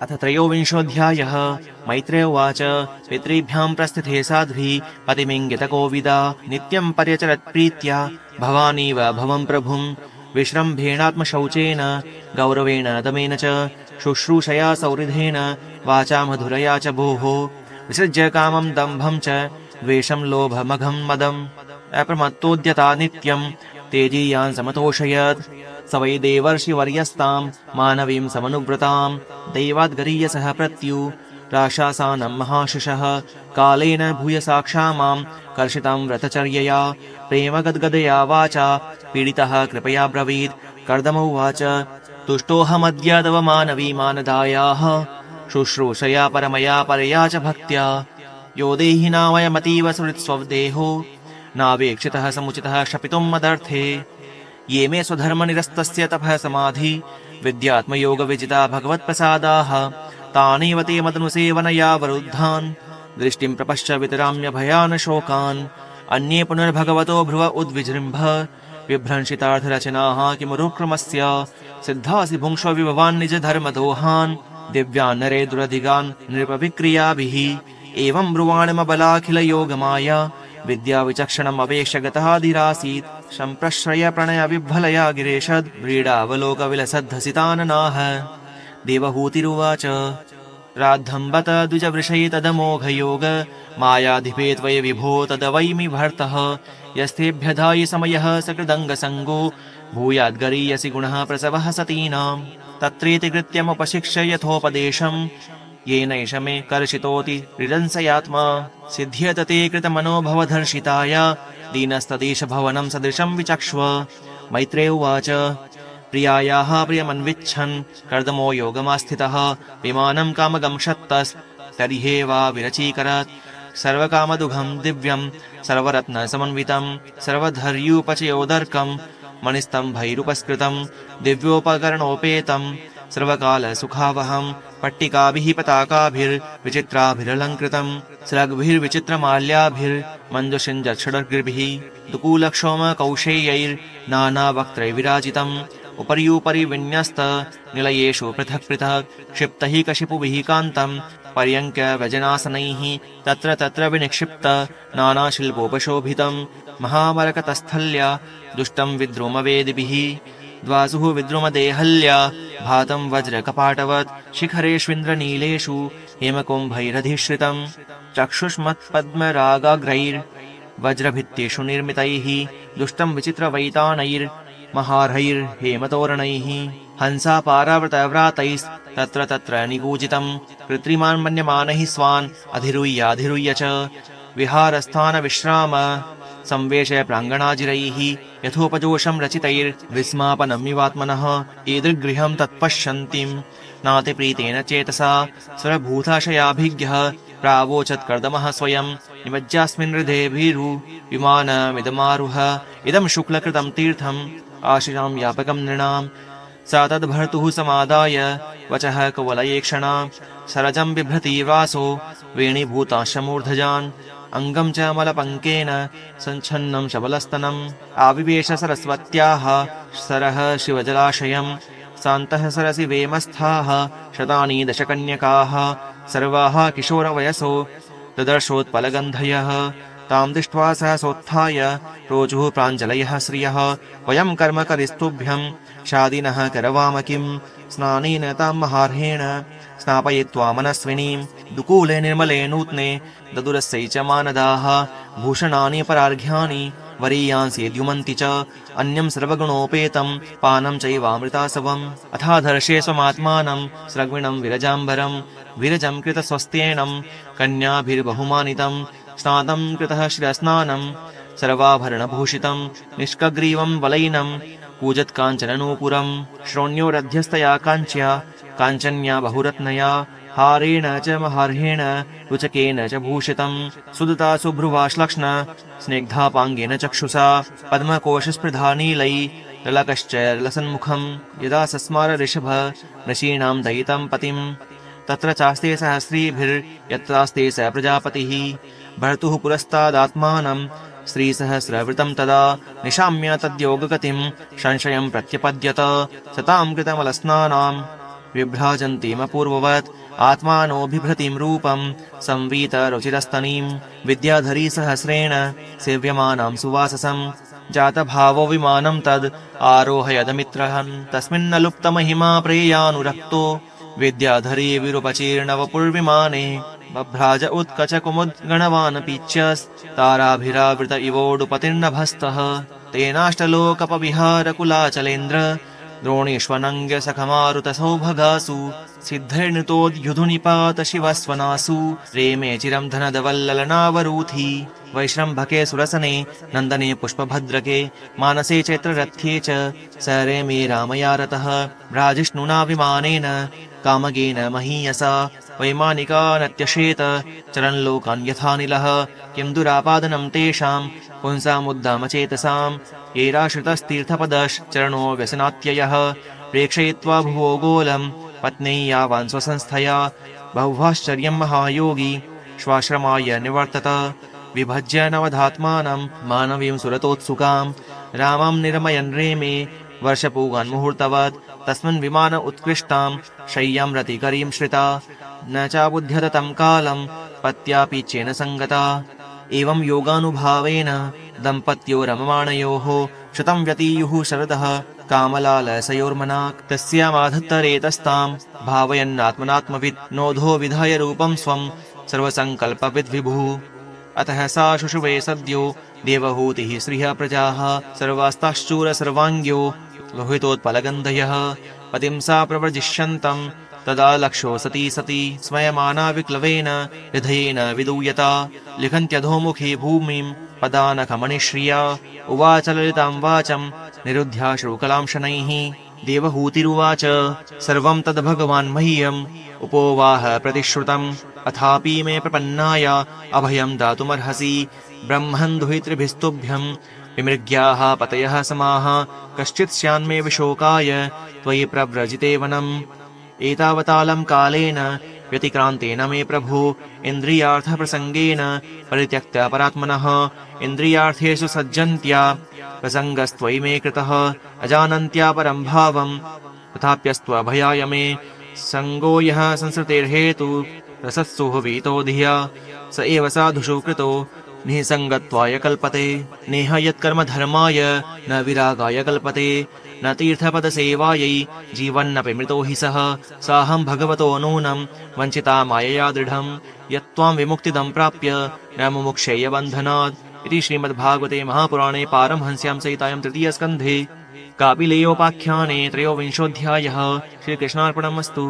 अथ त्रयोविंशोऽध्यायः। मैत्रेय उवाच। पितृभ्यां प्रस्थिते साध्वी पतिमिङ्गितकोविदा नित्यं पर्यचरत्प्रीत्या भवानीव भवं प्रभुं विश्रम्भेणात्मशौचेन गौरवेण दमेन च शुश्रूषया सौहृदेन वाचा मधुरया च भोः विसृज्य कामं दम्भं च द्वेषं लोभमघं मदम् अप्रमत्तोद्यता नित्यं तेजीयान् समतोषयत् स वै देवर्षिवर्यस्तां मानवीं समनुव्रतां दैवाद्गरीयसः प्रत्युराशासानं महाशिषः कालेन भूयसा क्षामां कर्षितां व्रतचर्यया प्रेमगद्गदया वाचा पीडितः कृपया ब्रवीत्। कर्दम उवाच। तुष्टोऽहमद्य तव मानवी मानदायाः शुश्रूषया परमया परया च भक्त्या यो देहि नामयमतीव सुहृत्स्वदेहो नावेक्षितः समुचितः क्षपितुं मदर्थे ये मे स्वधर्मनिरस्तस्य तपः समाधि विद्यात्मयोगविजिता भगवत्प्रसादाः तानेव ते मदनुसेवनया वरुद्धान् दृष्टिं प्रपश्च वितराम्य भयान् शोकान् अन्ये पुनर्भगवतो भ्रुव उद्विजृम्भ विभ्रंशितार्थरचनाः किमुरुक्रमस्य सिद्धासि भुङ्क्ष्व विभवान् निजधर्मदोहान् दिव्यान् नरे दुरधिगान् नृपविक्रियाभिः एवं ब्रुवाणमबलाखिलयोगमाया विद्याविचक्षणमवेक्ष्य गताधिरासीत् सम्प्रश्रय प्रणय विह्वलया गिरेशद् व्रीडावलोकविलसद्धसिताननाः। देवहूतिरुवाच। राद्धम्बत द्विजवृषै तदमोघयोग मायाधिपे त्वयि विभो तदवैमि भर्तः यस्थेभ्यधायि समयः सकृदङ्गसङ्गो भूयाद्गरीयसि गुणः प्रसवः सतीनां तत्रेति कृत्यमुपशिक्ष्य यथोपदेशम् येनैष मे कर्षितोति हृदंसयात्मा सिद्ध्यत ते कृतमनोभवधर्षिताय दीनस्तदेशभवनं सदृशं विचक्ष्व। मैत्रेय उवाच। प्रियायाः प्रियमन्विच्छन् कर्दमो योगमास्थितः विमानं कामगं क्षत्तस्तर्ह्येवा विरचीकरत् सर्वकामदुघं दिव्यं सर्वरत्नसमन्वितं सर्वधर्यूपचयोदर्कं मणिस्तम्भैरुपस्कृतं दिव्योपकरणोपेतं सर्वकालसुखावहं पट्टिकाभिः पताकाभिर्विचित्राभिरलङ्कृतं स्रग्भिर्विचित्रमाल्याभिर्मञ्जुषिञ्जषड्भिः दुकूलक्षोमकौशेयैर्नानावक्त्रैर्विराजितम् उपर्युपरि विन्यस्त निलयेषु पृथक् पृथक् क्षिप्तैः कशिपुभिः कान्तं पर्यङ्क्य व्यजनासनैः तत्र तत्र विनिक्षिप्त नानाशिल्पोपशोभितं महामरकतस्थल्या दुष्टं विद्रुमवेदिभिः द्वासुः विद्रुमदेहल्या भातं वज्रकपाटवत् शिखरेष्विन्द्रनीलेषु हेमकुम्भैरधिश्रितं चक्षुष्मत्पद्मरागाग्रैर्वज्रभित्तिषु निर्मितैः दुष्टं विचित्रवैतानैर्महार्हैर्हेमतोरणैः हंसापारावृतव्रातैस्तत्र तत्र निगूजितं कृत्रिमान् मन्यमानैः स्वान् अधिरुह्याधिरुह्य च विहारस्थानविश्राम संवेशय प्राङ्गणाजिरैः यथोपजोषं रचितैर्विस्मापनमिवात्मनः ईदृग्गृहं तत्पश्यन्तीं नातिप्रीतेन चेतसा स्वरभूताशयाभिज्ञः प्रावोचत् कर्दमः स्वयं निमज्जास्मिन् हृदयेभिरु विमानमिदमारुह इदं शुक्लकृतं तीर्थम् आशिषां व्यापकं नृणां सा तद्भर्तुः समादाय वचः कुवलयेक्षणा सरजं बिभ्रति वासो वेणीभूताश्चमूर्धजान् अङ्गं च मलपङ्केन सञ्छन्नं शबलस्तनम् आविवेश सरस्वत्याः सरः शिवजलाशयं सान्तः सरसि वेमस्थाः शतानि दशकन्यकाः सर्वाः किशोरवयसो ददर्शोत्पलगन्धयः तां दृष्ट्वा सहसोत्थाय रोचुः प्राञ्जलयः श्रियः वयं कर्म करिस्तुभ्यं शादिनः करवाम किं स्नानेन तां महार्हेण स्नापयित्वा मनस्विनीं दुकूले निर्मले नूत्ने ददुरस्यै च मानदाः भूषणानि परार्घ्यानि वरीयांस्येद्युमन्ति च अन्यं सर्वगुणोपेतं पानं चैवामृतासवम् अथाधर्षे स्वमात्मानं स्रग्विणं विरजाम्बरं विरजं कृतस्वस्त्येनं कन्याभिर्बहुमानितं स्नातं कृतः शिरस्नानं सर्वाभरणभूषितं निष्कग्रीवं वलैनं कूजत्काञ्चननूपुरं श्रोण्योरध्यस्तया काञ्च्या काञ्चन्या बहुरत्नया हारेण च महार्हेण रुचकेन च भूषितं सुदता सुभ्रुवाश्लक्ष्ण स्निग्धापाङ्गेन चक्षुषा पद्मकोशस्पृधा नीलै ललकश्च लसन्मुखं यदा सस्मार ऋषभ ऋषीणां दयितं पतिं तत्र चास्ते सहस्रीभिर्यत्रास्ते स प्रजापतिः भर्तुः पुरस्तादात्मानं स्त्रीसहस्रवृतं तदा निशाम्य तद्योगगतिं संशयं प्रत्यपद्यत सतां कृतमलस्नानां विभ्राजन्तीमपूर्ववत् आत्मानो बिभ्रतिं रूपं संवीतरुचिरस्तनीं विद्याधरी सहस्रेण सेव्यमानां सुवाससं जातभावो विमानं तद् आरोहयदमित्रहन् तस्मिन्नलुप्तमहिमा प्रेयानुरक्तो विद्याधरी विरूपचीर्णवपुर्विमाने बभ्राज उत्कचकुमुद्गणवानपि च ताराभिरावृत इवोडुपतिर्नभस्तः तेनाष्टलोकपविहारकुलाचलेन्द्र द्रोणीष्वनङ्ग्यसखमारुतसौभगासु सिद्धैर्नुतोद्युधुनिपात शिवस्वनासु रेमे चिरं धनदवल्ललनावरूथि वैश्रम्भके सुरसने नन्दने पुष्पभद्रके मानसे चैत्ररथ्ये च स रेमे रामया रतः राजिष्णुना विमानेन कामगेन महीयसा वैमानिका नत्यशेत चरन्लोकान् यथानिलः किं दुरापादनं तेषां पुंसामुद्दामचेतसां येराश्रितस्तीर्थपदश्चरणो व्यसनात्ययः प्रेक्षयित्वा भुवो गोलं पत्न्यैयावान् स्वसंस्थया बहुभाश्चर्यं महायोगी श्वाश्रमाय निवर्तत विभज्य नवधात्मानं मानवीं सुरतोत्सुकां रामं निर्मयन् रेमे वर्षपूगान् मुहूर्तवत् तस्मिन् विमान उत्कृष्टां शय्यां रतिकरीं श्रिता न चाबुध्यत तं कालं पत्यापि चेन सङ्गता एवं योगानुभावेन दम्पत्यो रममाणयोः शतं व्यतीयुः शरदः कामलालसयोर्मनाक् तस्यामाधत्तरेतस्तां भावयन्नात्मनात्मवित् नोधो विधाय रूपं स्वं सर्वसङ्कल्पविद्विभुः अतः सा शुशुवे सद्यो देवहूतिः श्रियः प्रजाः सर्वास्ताश्चूर सर्वाङ्ग्यो लोहितोत्पलगन्धयः पतिं सा प्रव्रजिष्यन्तं तदा लक्षो सती सती स्मयमाना विक्लवेन हृदयेन विदूयता लिखन्त्यधोमुखी भूमिं पदानखमणिश्रिया उवाच ललितां वाचं निरुध्याश्रुकलां शनैः देवहूतिरुवाच सर्वं तद्भगवान् मह्यम् उपोवाह प्रतिश्रुतम् अथापि मे प्रपन्नाय अभयं दातुमर्हसि ब्रह्मन् दुहितृभिस्तुभ्यं विमृग्याः पतयः समाः कश्चित् स्यान्मे विशोकाय त्वयि प्रव्रजिते वनम् एतावतालं कालेन व्यतिक्रान्तेन मे प्रभो इन्द्रियार्थप्रसङ्गेन परित्यक्त्या परात्मनः इन्द्रियार्थेषु सज्जन्त्या प्रसङ्गस्त्वयि मे कृतः अजानन्त्या परं भावं तथाप्यस्त्वभयाय मे सङ्गो यः संसृतेर्हेतु रसत्सु वीतो धिया स एव साधुषु कृतो निसङ्गत्वाय कल्पते नेह यत्कर्म धर्माय न विरागाय कल्पते न तीर्थपदसेवायै जीवन्नपि मृतो हि सः साहं भगवतो नूनं वञ्चिता मायया दृढं यत्त्वां विमुक्तिदं प्राप्य न मुमुक्षेय बन्धनात् इति श्रीमद्भागवते महापुराणे पारमहंस्यां संहितायां तृतीयस्कन्धे कापिलेयोपाख्याने 23 श्रीकृष्णार्पणमस्तु।